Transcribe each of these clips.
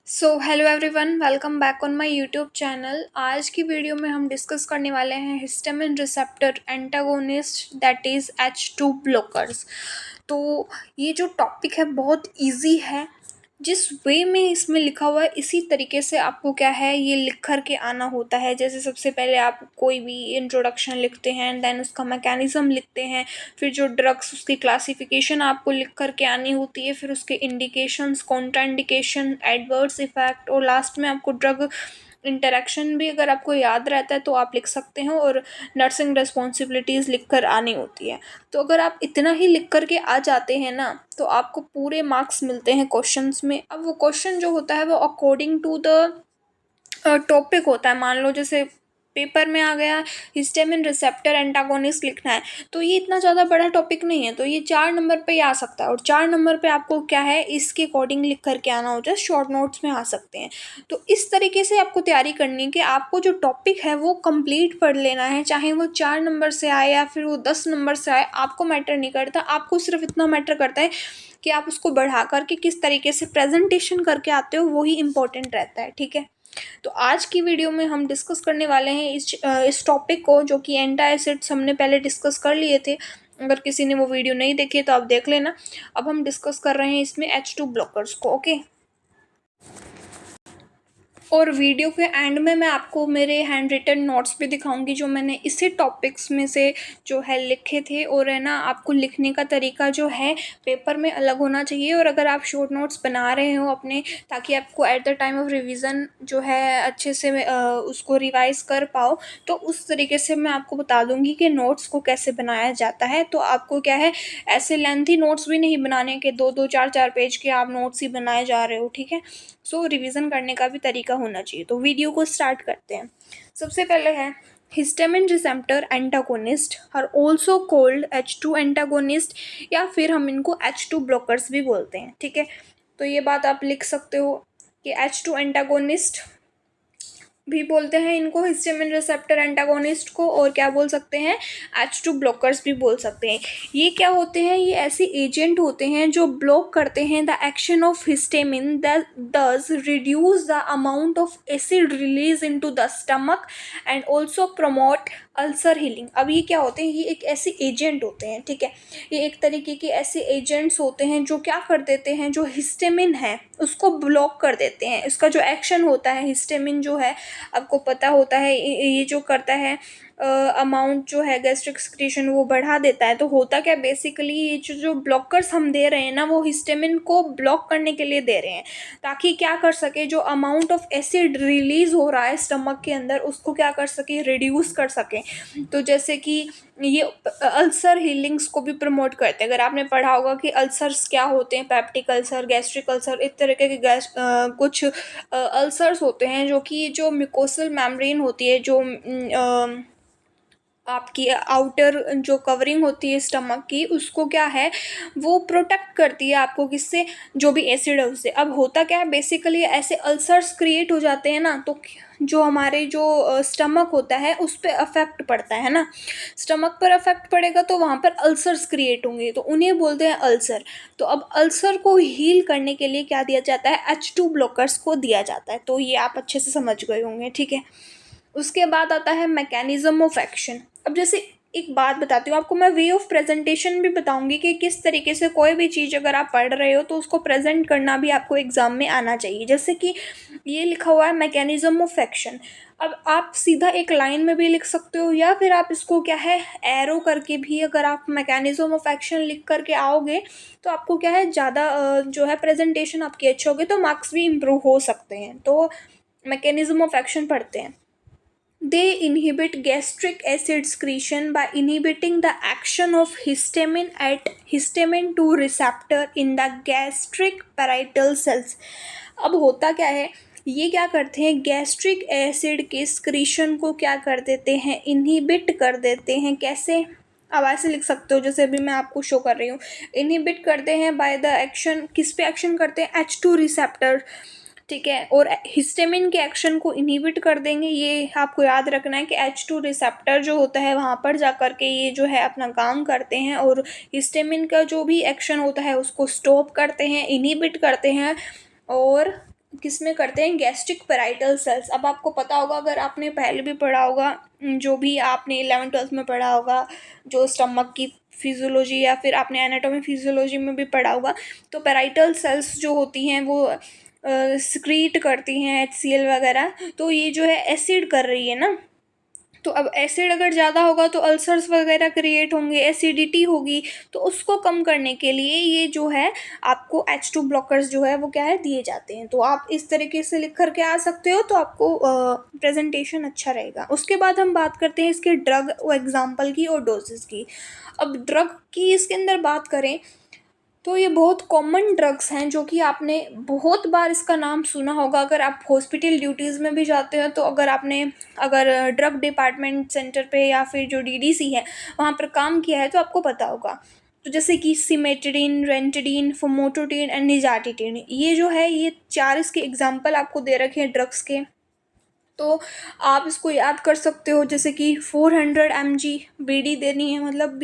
Hello everyone, welcome back on my YouTube channel. आज की video में हम डिस्कस करने वाले हैं histamine receptor antagonist that is H2 blockers. तो ये जो टॉपिक है बहुत इजी है। जिस वे में इसमें लिखा हुआ है इसी तरीके से आपको क्या है ये लिख कर के आना होता है। जैसे सबसे पहले आप कोई भी इंट्रोडक्शन लिखते हैं, देन उसका मैकेनिज्म लिखते हैं, फिर जो ड्रग्स उसकी क्लासिफिकेशन आपको लिख कर के आनी होती है, फिर उसके इंडिकेशंस, कॉन्ट्राइंडिकेशन, एडवर्स इफेक्ट और लास्ट में आपको ड्रग इंटरेक्शन भी अगर आपको याद रहता है तो आप लिख सकते हो और नर्सिंग रिस्पॉन्सिबिलिटीज़ लिख कर आनी होती है। तो अगर आप इतना ही लिख कर के आ जाते हैं ना तो आपको पूरे मार्क्स मिलते हैं क्वेश्चंस में। अब वो क्वेश्चन जो होता है वो अकॉर्डिंग टू द टॉपिक होता है। मान लो जैसे पेपर में आ गया हिस्टामिन रिसेप्टर एंटागोनिस्ट लिखना है, तो ये इतना ज़्यादा बड़ा टॉपिक नहीं है, तो ये 4 नंबर पे ही आ सकता है और 4 नंबर पे आपको क्या है इसके अकॉर्डिंग लिख करके आना होता है। शॉर्ट नोट्स में आ सकते हैं। तो इस तरीके से आपको तैयारी करनी है कि आपको जो टॉपिक है वो कंप्लीट पढ़ लेना है, चाहे वो 4 नंबर से आए या फिर वो 10 नंबर से आए, आपको मैटर नहीं करता। आपको सिर्फ इतना मैटर करता है कि आप उसको बढ़ा करके किस तरीके से प्रेजेंटेशन करके आते हो, वही इंपॉर्टेंट रहता है। ठीक है, तो आज की वीडियो में हम डिस्कस करने वाले हैं इस टॉपिक को, जो कि एंटासिड्स हमने पहले डिस्कस कर लिए थे। अगर किसी ने वो वीडियो नहीं देखी तो आप देख लेना। अब हम डिस्कस कर रहे हैं इसमें H2 ब्लॉकर्स को। ओके, और वीडियो के एंड में मैं आपको मेरे हैंड रिटन नोट्स भी दिखाऊंगी जो मैंने इसी टॉपिक्स में से जो है लिखे थे। और है ना, आपको लिखने का तरीका जो है पेपर में अलग होना चाहिए। और अगर आप शॉर्ट नोट्स बना रहे हो अपने, ताकि आपको at the time of revision जो है अच्छे से उसको रिवाइज कर पाओ, तो उस तरीके से मैं आपको बता दूंगी कि नोट्स को कैसे बनाया जाता है। तो आपको क्या है, ऐसे लेंथी नोट्स भी नहीं बनाने के, 2-2 4-4 पेज के आप नोट्स ही बनाए जा रहे हो। ठीक है, सो रिवीजन करने का भी तरीका होना चाहिए। तो वीडियो को स्टार्ट करते हैं। सबसे पहले है histamine receptor antagonist are also called H2 antagonist, या फिर हम इनको H2 ब्लॉकर्स भी बोलते हैं। ठीक है, तो ये बात आप लिख सकते हो कि H2 एंटागोनिस्ट भी बोलते हैं इनको, हिस्टामिन रिसेप्टर एंटागोनिस्ट को, और क्या बोल सकते हैं, H2 ब्लॉकर्स भी बोल सकते हैं। ये क्या होते हैं, ये ऐसे एजेंट होते हैं जो ब्लॉक करते हैं द एक्शन ऑफ हिस्टामिन, दस reduce the amount of acid release into the stomach and also promote ulcer healing. अब ये क्या होते हैं, ये एक ऐसे एजेंट होते हैं। ठीक है, ये एक तरीके के ऐसे एजेंट्स होते हैं जो क्या कर देते हैं, जो हिस्टामिन है उसको ब्लॉक कर देते हैं। इसका जो एक्शन होता है, हिस्टामिन जो है आपको पता होता है ये जो करता है अमाउंट जो है गैस्ट्रिक सिक्रीशन वो बढ़ा देता है। तो होता क्या बेसिकली, ये जो ब्लॉकर्स हम दे रहे हैं ना, वो हिस्टामिन को ब्लॉक करने के लिए दे रहे हैं, ताकि क्या कर सके, जो अमाउंट ऑफ एसिड रिलीज हो रहा है स्टमक के अंदर उसको क्या कर सके, रिड्यूस कर सके। तो जैसे कि ये अल्सर हीलिंग्स को भी प्रमोट करते हैं। अगर आपने पढ़ा होगा कि अल्सर्स क्या होते हैं, पेप्टिक अल्सर, गैस्ट्रिक अल्सर, इस तरीके के कुछ अल्सर्स होते हैं जो कि जो म्यूकोसल मेम्ब्रेन होती है, जो आपकी आउटर जो कवरिंग होती है स्टमक की, उसको क्या है वो प्रोटेक्ट करती है आपको, किससे, जो भी एसिड है उससे। अब होता क्या है बेसिकली, ऐसे अल्सर्स क्रिएट हो जाते हैं ना, तो जो हमारे जो स्टमक होता है उस पर अफेक्ट पड़ता है ना, स्टमक पर अफेक्ट पड़ेगा तो वहाँ पर अल्सर्स क्रिएट होंगे, तो उन्हें बोलते हैं अल्सर। तो अब अल्सर को हील करने के लिए क्या दिया जाता है, H2 ब्लॉकर्स को दिया जाता है। तो ये आप अच्छे से समझ गए होंगे। ठीक है, उसके बाद आता है मैकेनिज्म ऑफ एक्शन। अब जैसे एक बात बताती हूँ आपको, मैं वे ऑफ प्रेजेंटेशन भी बताऊंगी कि किस तरीके से कोई भी चीज़ अगर आप पढ़ रहे हो तो उसको प्रेजेंट करना भी आपको एग्जाम में आना चाहिए। जैसे कि ये लिखा हुआ है मैकेनिज्म ऑफ एक्शन। अब आप सीधा एक लाइन में भी लिख सकते हो, या फिर आप इसको क्या है एरो करके भी अगर आप मैकेनिज्म ऑफ एक्शन लिख करके आओगे तो आपको क्या है ज़्यादा जो है प्रेजेंटेशन आपकी अच्छी होगी, तो मार्क्स भी इम्प्रूव हो सकते हैं। तो मैकेनिज्म ऑफ एक्शन पढ़ते हैं। They inhibit gastric acid secretion by inhibiting the action of histamine at histamine 2 receptor in the gastric parietal cells। अब होता क्या है, ये क्या करते हैं, गैस्ट्रिक एसिड के स्क्रीशन को क्या कर देते हैं, इनहिबिट कर देते हैं। कैसे, अब ऐसे लिख सकते हो जैसे अभी मैं आपको शो कर रही हूँ, इनहिबिट करते हैं बाय द एक्शन, किस पे एक्शन करते हैं, H2 रिसेप्टर। ठीक है, और हिस्टामिन के एक्शन को इनहिबिट कर देंगे। ये आपको याद रखना है कि H2 रिसेप्टर जो होता है वहाँ पर जा कर के ये जो है अपना काम करते हैं, और हिस्टामिन का जो भी एक्शन होता है उसको स्टॉप करते हैं, इनहिबिट करते हैं, और किस में करते हैं, गैस्ट्रिक पैराइटल सेल्स। अब आपको पता होगा, अगर आपने पहले भी पढ़ा होगा, जो भी आपने 11th-12th में पढ़ा होगा, जो स्टमक की फिजियोलॉजी या फिर आपने एनाटॉमी फिजियोलॉजी में भी पढ़ा होगा, तो पैराइटल सेल्स जो होती हैं वो सिक्रीट करती हैं HCl वगैरह। तो ये जो है एसिड कर रही है ना, तो अब एसिड अगर ज़्यादा होगा तो अल्सर्स वगैरह क्रिएट होंगे, एसिडिटी होगी। तो उसको कम करने के लिए ये जो है आपको H2 ब्लॉकर्स जो है वो क्या है, दिए जाते हैं। तो आप इस तरीके से लिख करके आ सकते हो, तो आपको प्रेजेंटेशन अच्छा रहेगा। उसके बाद हम बात करते हैं इसके ड्रग एग्जाम्पल की और डोजेस की। अब ड्रग की इसके अंदर बात करें तो ये बहुत कॉमन ड्रग्स हैं, जो कि आपने बहुत बार इसका नाम सुना होगा। अगर आप हॉस्पिटल ड्यूटीज़ में भी जाते हो, तो अगर ड्रग डिपार्टमेंट सेंटर पे या फिर जो DDC है वहाँ पर काम किया है तो आपको पता होगा। तो जैसे कि सिमेटिडिन, रेंटिडिन, फॉर्मोटोडिन एंड निजाटिडिन, ये जो है ये 4 इसके एग्जाम्पल आपको दे रखे हैं ड्रग्स के। तो आप इसको याद कर सकते हो, जैसे कि 400 mg BD देनी है, मतलब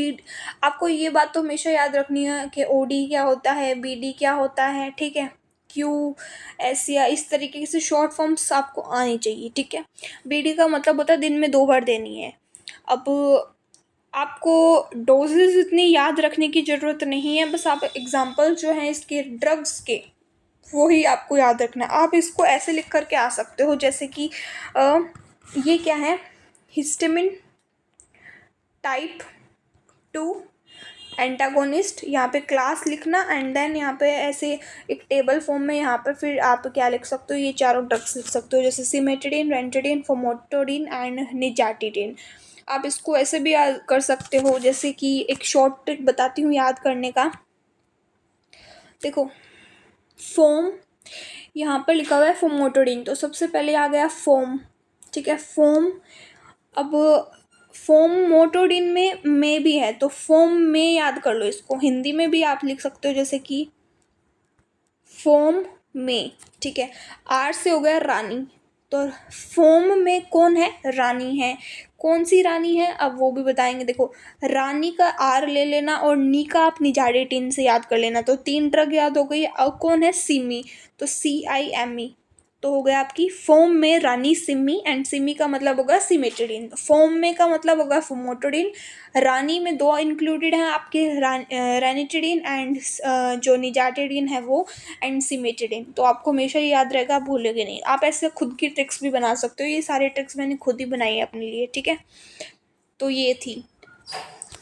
आपको ये बात तो हमेशा याद रखनी है कि OD क्या होता है, BD क्या होता है, ठीक है। QS या इस तरीके से शॉर्ट फॉर्म्स आपको आनी चाहिए, ठीक है। BD का मतलब होता है दिन में 2 बार देनी है। अब आपको डोजेज इतनी याद रखने की ज़रूरत नहीं है, बस आप एग्जाम्पल जो हैं इसके ड्रग्स के वो ही आपको याद रखना है। आप इसको ऐसे लिख करके आ सकते हो, जैसे कि ये क्या है, हिस्टामिन टाइप 2 एंटागोनिस्ट, यहाँ पे क्लास लिखना एंड देन यहाँ पे ऐसे एक टेबल फॉर्म में यहाँ पे फिर आप क्या लिख सकते हो, ये चारों ड्रग्स लिख सकते हो, जैसे सिमेटिडिन, रेंटिडिन, फॉर्मोटोडिन एंड निजाटिडिन। आप इसको ऐसे भी याद कर सकते हो, जैसे कि एक शॉर्ट ट्रिक बताती हूँ याद करने का। देखो, फोम यहाँ पर लिखा हुआ है फॉर्मोटोडिन, तो सबसे पहले आ गया फोम, ठीक है, फोम। अब फोम मोटोडिन में भी है, तो फोम में याद कर लो इसको। हिंदी में भी आप लिख सकते हो, जैसे कि फोम में, ठीक है। R से हो गया रानी, तो फोम में कौन है, रानी है। कौन सी रानी है, अब वो भी बताएंगे। देखो, रानी का R ले लेना और नी का आप निजाडेटिन से याद कर लेना, तो 3 ड्रग याद हो गई। अब कौन है, सिमी, तो CIME, तो हो गया आपकी फोम में रानी सिमी, एंड सिमी का मतलब होगा सिमेटिडिन। फोम में का मतलब होगा फॉर्मोटोडिन, रानी में 2 इंक्लूडेड हैं आपके, रेनिटिडिन एंड जो निजाटिडिन है वो, एंड सिमेटिडिन। तो आपको हमेशा ये याद रहेगा, आप भूलोगे नहीं। आप ऐसे खुद की ट्रिक्स भी बना सकते हो, ये सारे ट्रिक्स मैंने खुद ही बनाई है अपने लिए, ठीक है। तो ये थी।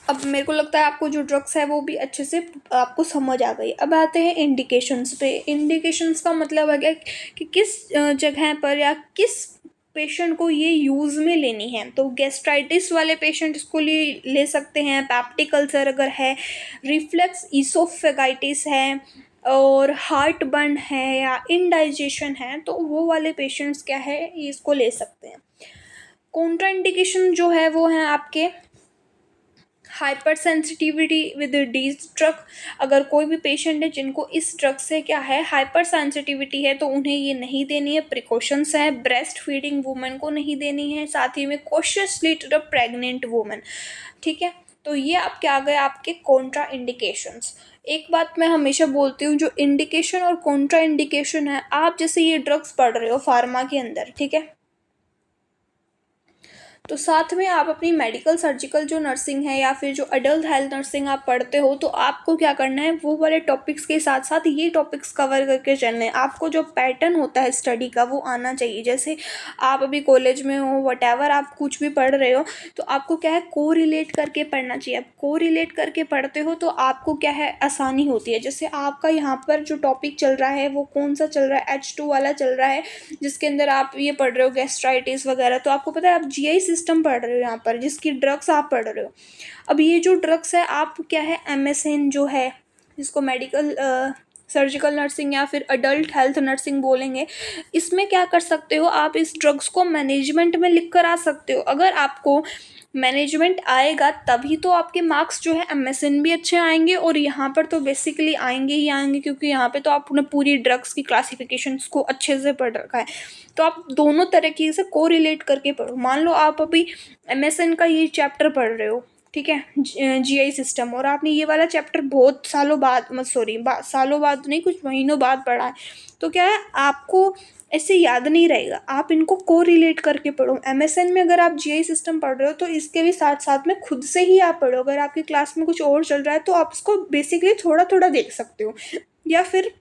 अब मेरे को लगता है आपको जो ड्रग्स है वो भी अच्छे से आपको समझ आ गई। अब आते हैं इंडिकेशंस पे। इंडिकेशंस का मतलब है कि किस जगह पर या किस पेशेंट को ये यूज़ में लेनी है। तो गैस्ट्राइटिस वाले पेशेंट इसको ले सकते हैं, पेप्टिक अल्सर अगर है, रिफ्लक्स ईसोफेगाइटिस है, और हार्ट बर्न है या इनडाइजेशन है, तो वो वाले पेशेंट्स क्या है, ये इसको ले सकते हैं। कॉन्ट्रा इंडिकेशन जो है वो है आपके hyper sensitivity with these drug. अगर कोई भी पेशेंट है जिनको इस ड्रग से क्या है, हाइपर सेंसिटिविटी है, तो उन्हें ये नहीं देनी है, प्रिकॉशंस है। ब्रेस्ट फीडिंग वुमेन को नहीं देनी है, साथ ही में cautiously to the pregnant women, ठीक है। तो ये आपके आ गए आपके कॉन्ट्रा इंडिकेशंस। एक बात मैं हमेशा बोलती हूँ, जो इंडिकेशन और कॉन्ट्रा इंडिकेशन है, आप जैसे ये ड्रग्स पढ़ रहे हो फार्मा के अंदर, ठीक है, तो साथ में आप अपनी मेडिकल सर्जिकल जो नर्सिंग है या फिर जो अडल्ट हेल्थ नर्सिंग आप पढ़ते हो, तो आपको क्या करना है, वो वाले टॉपिक्स के साथ साथ ये टॉपिक्स कवर करके चलने हैं। आपको जो पैटर्न होता है स्टडी का वो आना चाहिए। जैसे आप अभी कॉलेज में हो, वटेवर आप कुछ भी पढ़ रहे हो, तो आपको क्या है, को रिलेट करके पढ़ना चाहिए। अब को रिलेट करके पढ़ते हो तो आपको क्या है, आसानी होती है। जैसे आपका यहाँ पर जो टॉपिक चल रहा है वो कौन सा चल रहा है, H2 वाला चल रहा है, जिसके अंदर आप ये पढ़ रहे हो गैस्ट्राइटिस वगैरह, तो आपको पता है आप GI सिस्टम पढ़ रहे हो यहाँ पर, जिसकी ड्रग्स आप पढ़ रहे हो। अब ये जो ड्रग्स है, आप क्या है, MSN जो है, जिसको मेडिकल सर्जिकल नर्सिंग या फिर अडल्ट हेल्थ नर्सिंग बोलेंगे, इसमें क्या कर सकते हो, आप इस ड्रग्स को मैनेजमेंट में लिख कर आ सकते हो। अगर आपको मैनेजमेंट आएगा तभी तो आपके मार्क्स जो है MSN भी अच्छे आएंगे, और यहाँ पर तो बेसिकली आएंगे ही आएंगे, क्योंकि यहाँ पे तो आपने पूरी ड्रग्स की क्लासिफिकेशंस को अच्छे से पढ़ रखा है। तो आप दोनों तरीके से को रिलेट करके पढ़ो। मान लो आप अभी MSN का ये चैप्टर पढ़ रहे हो, ठीक है, जीआई सिस्टम, और आपने ये वाला चैप्टर बहुत सालों बाद, मत सॉरी, सालों बाद नहीं, कुछ महीनों बाद पढ़ा है, तो क्या है आपको ऐसे याद नहीं रहेगा, आप इनको को रिलेट करके पढ़ो। एमएसएन में अगर आप जीआई सिस्टम पढ़ रहे हो तो इसके भी साथ साथ में खुद से ही आप पढ़ो। अगर आपकी क्लास में कुछ और चल रहा है तो आप इसको बेसिकली थोड़ा थोड़ा देख सकते हो, या फिर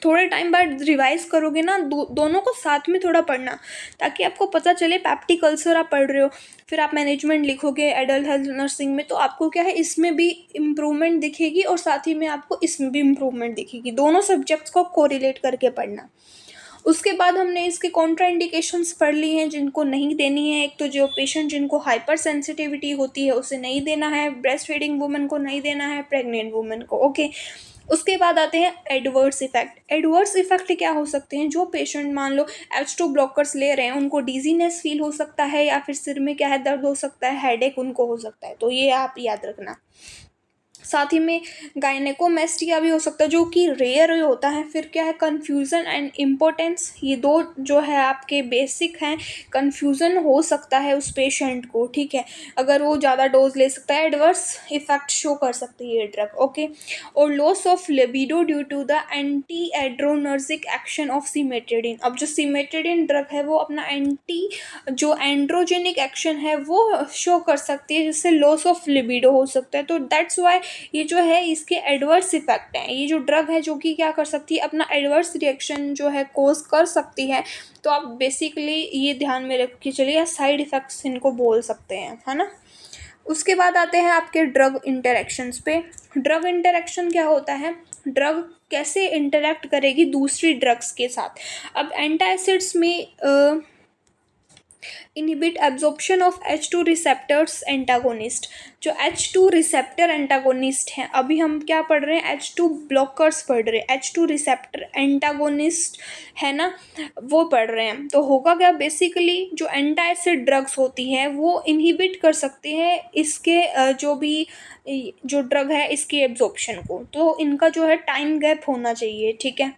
थोड़े टाइम बाद रिवाइज करोगे ना, दोनों को साथ में थोड़ा पढ़ना, ताकि आपको पता चले। पैप्टिक अल्सर आप पढ़ रहे हो, फिर आप मैनेजमेंट लिखोगे एडल्ट हेल्थ नर्सिंग में, तो आपको क्या है इसमें भी इम्प्रूवमेंट दिखेगी और साथ ही में आपको इसमें भी इम्प्रूवमेंट दिखेगी। दोनों सब्जेक्ट्स को कोरिलेट करके पढ़ना। उसके बाद हमने इसके कॉन्ट्रा इंडिकेशंस पढ़ ली हैं जिनको नहीं देनी है। एक तो जो पेशेंट जिनको हाइपर सेंसिटिविटी होती है उसे नहीं देना है, ब्रेस्ट फीडिंग वुमेन को नहीं देना है, प्रेग्नेंट वुमेन को, ओके। उसके बाद आते हैं एडवर्स इफेक्ट। एडवर्स इफेक्ट क्या हो सकते हैं? जो पेशेंट मान लो H2 ब्लॉकर्स ले रहे हैं उनको डिजीनेस फील हो सकता है, या फिर सिर में क्या है दर्द हो सकता है, हेडेक उनको हो सकता है, तो ये आप याद रखना। साथ ही में गायनेकोमेस्टिया भी हो सकता है जो कि रेयर होता है। फिर क्या है, कन्फ्यूज़न एंड इम्पोर्टेंस, ये दो जो है आपके बेसिक हैं। कन्फ्यूज़न हो सकता है उस पेशेंट को, ठीक है, अगर वो ज़्यादा डोज ले सकता है, एडवर्स इफेक्ट शो कर सकती है ये ड्रग, ओके। और loss of libido due to the anti adrenergic action of cimetidine. अब जो सिमेट्रिडिन ड्रग है वो अपना एंटी जो एंड्रोजेनिक एक्शन है वो शो कर सकती है, जिससे लॉस ऑफ लिबिडो हो सकता है। तो दैट्स वाई ये जो है इसके एडवर्स इफेक्ट हैं। ये जो ड्रग है जो कि क्या कर सकती है, अपना एडवर्स रिएक्शन जो है कोज कर सकती है। तो आप बेसिकली ये ध्यान में रख के चलिए, साइड इफ़ेक्ट्स इनको बोल सकते हैं, है ना। उसके बाद आते हैं आपके ड्रग इंटरेक्शंस पे। ड्रग इंटरेक्शन क्या होता है, ड्रग कैसे इंटरेक्ट करेगी दूसरी ड्रग्स के साथ। अब एंटासिड्स में inhibit absorption of H2 receptors antagonist. जो H2 रिसेप्टर एंटागोनिस्ट हैं, अभी हम क्या पढ़ रहे हैं, H2 ब्लॉकर्स पढ़ रहे हैं, H2 रिसेप्टर एंटागोनिस्ट है ना, वो पढ़ रहे हैं। तो होगा क्या, बेसिकली जो एंटासिड ड्रग्स होती है वो इनहिबिट कर सकती है इसके जो भी जो ड्रग है इसके एब्जॉर्प्शन को। तो इनका जो है टाइम गैप होना चाहिए, ठीक है।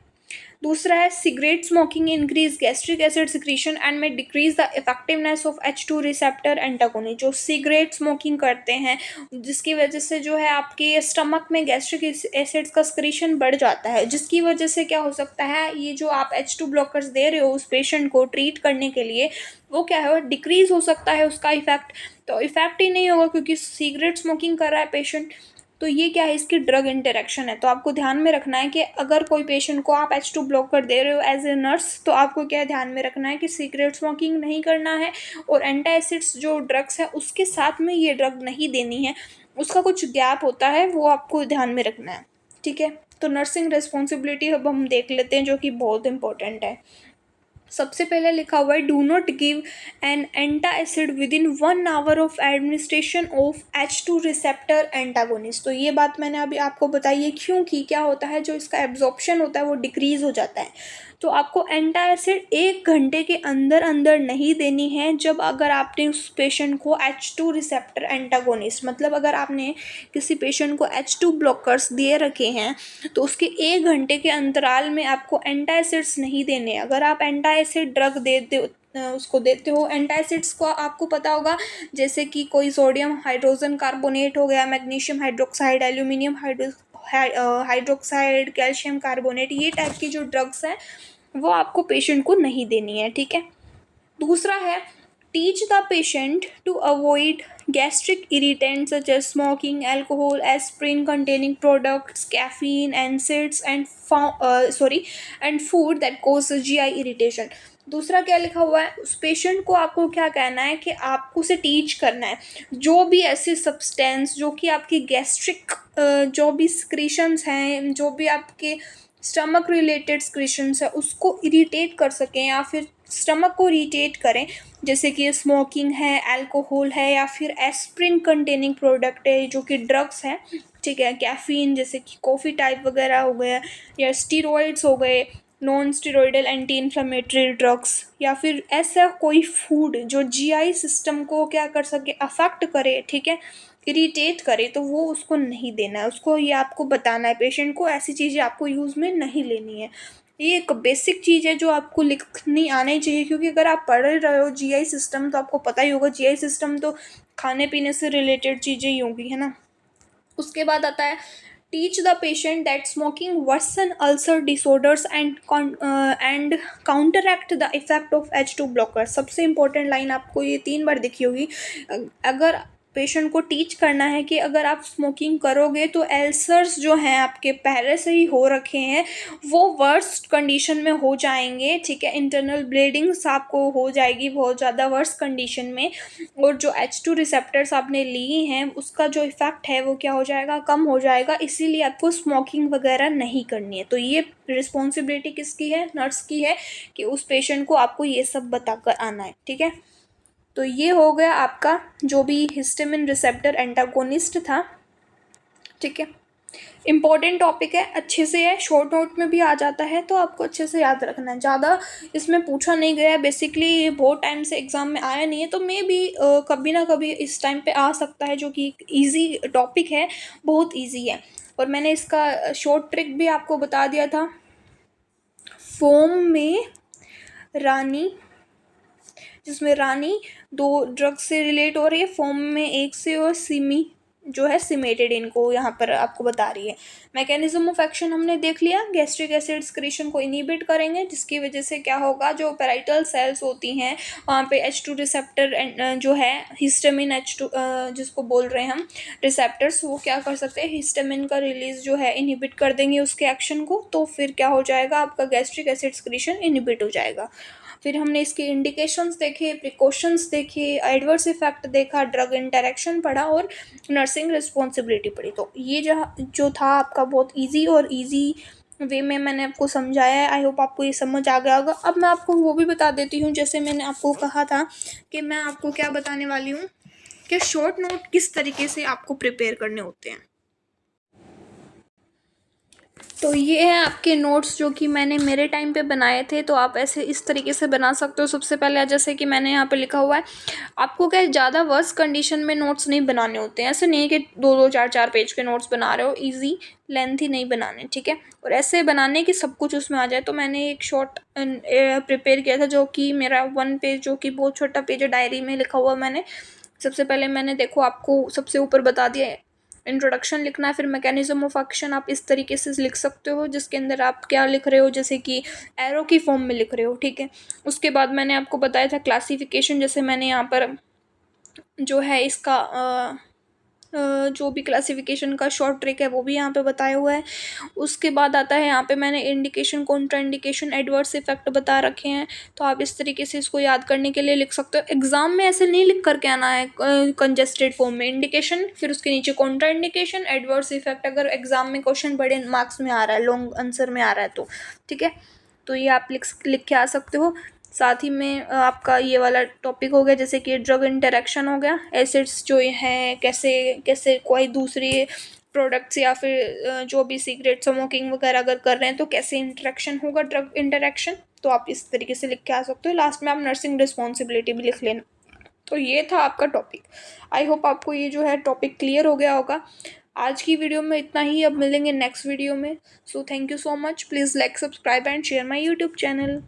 दूसरा है cigarette smoking increase gastric acid secretion and में decrease the effectiveness of H2 receptor antagonist. जो सिगरेट स्मोकिंग करते हैं जिसकी वजह से जो है आपके स्टमक में गैस्ट्रिक एसिड्स का सिक्रीशन बढ़ जाता है, जिसकी वजह से क्या हो सकता है, ये जो आप H2 ब्लॉकर्स दे रहे हो उस पेशेंट को ट्रीट करने के लिए, वो क्या है डिक्रीज हो सकता है उसका इफेक्ट। तो इफेक्ट ही नहीं होगा क्योंकि सिगरेट स्मोकिंग कर रहा है पेशेंट। तो ये क्या है, इसकी ड्रग इंटरेक्शन है। तो आपको ध्यान में रखना है कि अगर कोई पेशेंट को आप H2 ब्लॉकर दे रहे हो एज ए नर्स, तो आपको क्या ध्यान में रखना है कि सिगरेट स्मोकिंग नहीं करना है, और एंटासिड्स जो ड्रग्स है उसके साथ में ये ड्रग नहीं देनी है, उसका कुछ गैप होता है वो आपको ध्यान में रखना है, ठीक है। तो नर्सिंग रिस्पॉन्सिबिलिटी अब हम देख लेते हैं जो कि बहुत इंपॉर्टेंट है। सबसे पहले लिखा हुआ है do not give an antacid with in 1 hour of administration of H2 receptor antagonist. तो ये बात मैंने अभी आपको बताई है, क्योंकि क्या होता है जो इसका एब्जॉर्प्शन होता है वो डिक्रीज़ हो जाता है। तो आपको एंटासिड 1 घंटे के अंदर अंदर नहीं देनी है, जब अगर आपने उस पेशेंट को H2 रिसेप्टर एंटागोनिस्ट, मतलब अगर आपने किसी पेशेंट को H2 ब्लॉकर्स दिए रखे हैं तो उसके 1 घंटे के अंतराल में आपको एंटासिड्स नहीं देने। अगर आप एंटासिड ड्रग उसको देते हो, एंटासिड्स को आपको पता होगा जैसे कि कोई सोडियम हाइड्रोजन कार्बोनेट हो गया, magnesium hydroxide, aluminium hydroxide, calcium carbonate, ये टाइप की जो ड्रग्स हैं वो आपको पेशेंट को नहीं देनी है, ठीक है। दूसरा है teach the patient to avoid gastric irritants such as smoking, alcohol, aspirin containing products, caffeine, acids and food that cause GI irritation। दूसरा क्या लिखा हुआ है, उस पेशेंट को आपको क्या कहना है कि आपको उसे टीच करना है जो भी ऐसे सब्सटेंस जो कि आपकी गैस्ट्रिक जो भी सिक्रीशंस हैं, जो भी आपके स्टमक रिलेटेड सिक्रीशंस है उसको इरिटेट कर सकें या फिर स्टमक को इरिटेट करें, जैसे कि स्मोकिंग है, अल्कोहल है, या फिर एस्प्रिन कंटेनिंग प्रोडक्ट है जो कि ड्रग्स हैं, ठीक है, कैफीन जैसे कि कॉफ़ी टाइप वगैरह हो गया, या स्टीरॉइड्स हो गए, non steroidal anti inflammatory drugs, या फिर ऐसा कोई फूड जो जीआई सिस्टम को क्या कर सके, अफेक्ट करे, ठीक है, इरिटेट करे, तो वो उसको नहीं देना है। उसको ये आपको बताना है पेशेंट को ऐसी चीज़ें आपको यूज़ में नहीं लेनी है। ये एक बेसिक चीज़ है जो आपको लिखनी आनी चाहिए, क्योंकि अगर आप पढ़ रहे हो जीआई सिस्टम तो आपको पता ही होगा जीआई सिस्टम तो खाने पीने से रिलेटेड चीज़ें ही होंगी, है ना। उसके बाद आता है teach the patient that smoking worsen ulcer disorders and counteract the effect of H2 blocker. सबसे इंपॉर्टेंट लाइन आपको ये 3 बार दिखी होगी। अगर पेशेंट को टीच करना है कि अगर आप स्मोकिंग करोगे तो अल्सर्स जो हैं आपके पहले से ही हो रखे हैं वो वर्स्ट कंडीशन में हो जाएंगे, ठीक है। इंटरनल ब्लीडिंग्स आपको हो जाएगी बहुत ज़्यादा वर्स्ट कंडीशन में, और जो H2 रिसेप्टर्स आपने लिए हैं उसका जो इफ़ेक्ट है वो क्या हो जाएगा, कम हो जाएगा। इसीलिए आपको स्मोकिंग वगैरह नहीं करनी है। तो ये रिस्पॉन्सिबिलिटी किसकी है, नर्स की है, कि उस पेशेंट को आपको ये सब बताकर आना है, ठीक है। तो ये हो गया आपका जो भी हिस्टामिन रिसेप्टर एंटागोनिस्ट था, ठीक है। इम्पॉर्टेंट टॉपिक है, अच्छे से है, शॉर्ट नोट में भी आ जाता है, तो आपको अच्छे से याद रखना है। ज़्यादा इसमें पूछा नहीं गया है, बेसिकली ये बहुत टाइम से एग्ज़ाम में आया नहीं है, तो मे भी कभी ना कभी इस टाइम पे आ सकता है, जो कि एक ईजी टॉपिक है, बहुत ईजी है। और मैंने इसका शॉर्ट ट्रिक भी आपको बता दिया था। फोम में रानी, जिसमें रानी 2 ड्रग से रिलेट हो रही है, फोम में एक से, और सिमी जो है सिमेटेड, इनको यहाँ पर आपको बता रही है। मैकेनिज्म ऑफ एक्शन हमने देख लिया, गैस्ट्रिक एसिड एक्सक्रीशन को इनहिबिट करेंगे, जिसकी वजह से क्या होगा, जो पैराइटल सेल्स होती हैं वहाँ पे H2 रिसेप्टर जो है हिस्टामिन H2 जिसको बोल रहे हैं हम रिसेप्टर्स, वो क्या कर सकते हैं, हिस्टामिन का रिलीज जो है इनहिबिट कर देंगे उसके एक्शन को, तो फिर क्या हो जाएगा, आपका गैस्ट्रिक एसिड एक्सक्रीशन इनहिबिट हो जाएगा। फिर हमने इसके इंडिकेशंस देखे, प्रिकॉशंस देखे, एडवर्स इफेक्ट देखा, ड्रग इंटरेक्शन पढ़ा, और नर्सिंग रिस्पॉन्सिबिलिटी पढ़ी। तो ये जो था आपका बहुत इजी और इजी वे में मैंने आपको समझाया है। आई होप आपको ये समझ आ गया होगा। अब मैं आपको वो भी बता देती हूँ, जैसे मैंने आपको कहा था कि मैं आपको क्या बताने वाली हूँ, कि शॉर्ट नोट किस तरीके से आपको प्रिपेयर करने होते हैं। तो ये है आपके नोट्स जो कि मैंने मेरे टाइम पे बनाए थे। तो आप ऐसे इस तरीके से बना सकते हो। सबसे पहले जैसे कि मैंने यहाँ पे लिखा हुआ है, आपको क्या ज़्यादा वर्स्ट कंडीशन में नोट्स नहीं बनाने होते हैं। ऐसे नहीं कि 2-2 4-4 पेज के नोट्स बना रहे हो, इजी लेंथी नहीं बनाने, ठीक है। और ऐसे बनाने कि सब कुछ उसमें आ जाए। तो मैंने एक शॉर्ट प्रिपेयर किया था, जो कि मेरा 1 पेज, जो कि बहुत छोटा पेज है, डायरी में लिखा हुआ मैंने। सबसे पहले मैंने देखो आपको सबसे ऊपर बता दिया है, इंट्रोडक्शन लिखना है। फिर मैकेनिज्म ऑफ एक्शन आप इस तरीके से लिख सकते हो, जिसके अंदर आप क्या लिख रहे हो, जैसे कि एरो की फॉर्म में लिख रहे हो, ठीक है। उसके बाद मैंने आपको बताया था क्लासिफिकेशन, जैसे मैंने यहाँ पर जो है इसका जो भी क्लासिफिकेशन का शॉर्ट ट्रिक है वो भी यहाँ पे बताया हुआ है। उसके बाद आता है यहाँ पे मैंने indication, Contra indication, adverse effect बता रखे हैं। तो आप इस तरीके से इसको याद करने के लिए लिख सकते हो। एग्जाम में ऐसे नहीं लिख करके आना है कंजेस्टेड फॉर्म में, इंडिकेशन फिर उसके नीचे कॉन्ट्रा इंडिकेशन, एडवर्स इफेक्ट, अगर एग्जाम में क्वेश्चन बड़े मार्क्स में आ रहा है, लॉन्ग आंसर में आ रहा है तो, ठीक है। तो ये आप लिख के आ सकते हो। साथ ही में आपका ये वाला टॉपिक हो गया, जैसे कि ड्रग इंटरेक्शन हो गया, एसिड्स जो है कैसे कैसे कोई दूसरी प्रोडक्ट्स या फिर जो भी सिगरेट स्मोकिंग वगैरह अगर कर रहे हैं तो कैसे इंटरेक्शन होगा, ड्रग इंटरेक्शन। तो आप इस तरीके से लिख के आ सकते हो। लास्ट में आप नर्सिंग रिस्पॉन्सिबिलिटी भी लिख लेना। तो ये था आपका टॉपिक। आई होप आपको ये जो है टॉपिक क्लियर हो गया होगा। आज की वीडियो में इतना ही, अब मिलेंगे नेक्स्ट वीडियो में। So thank you so much. Please like, subscribe and share my YouTube channel.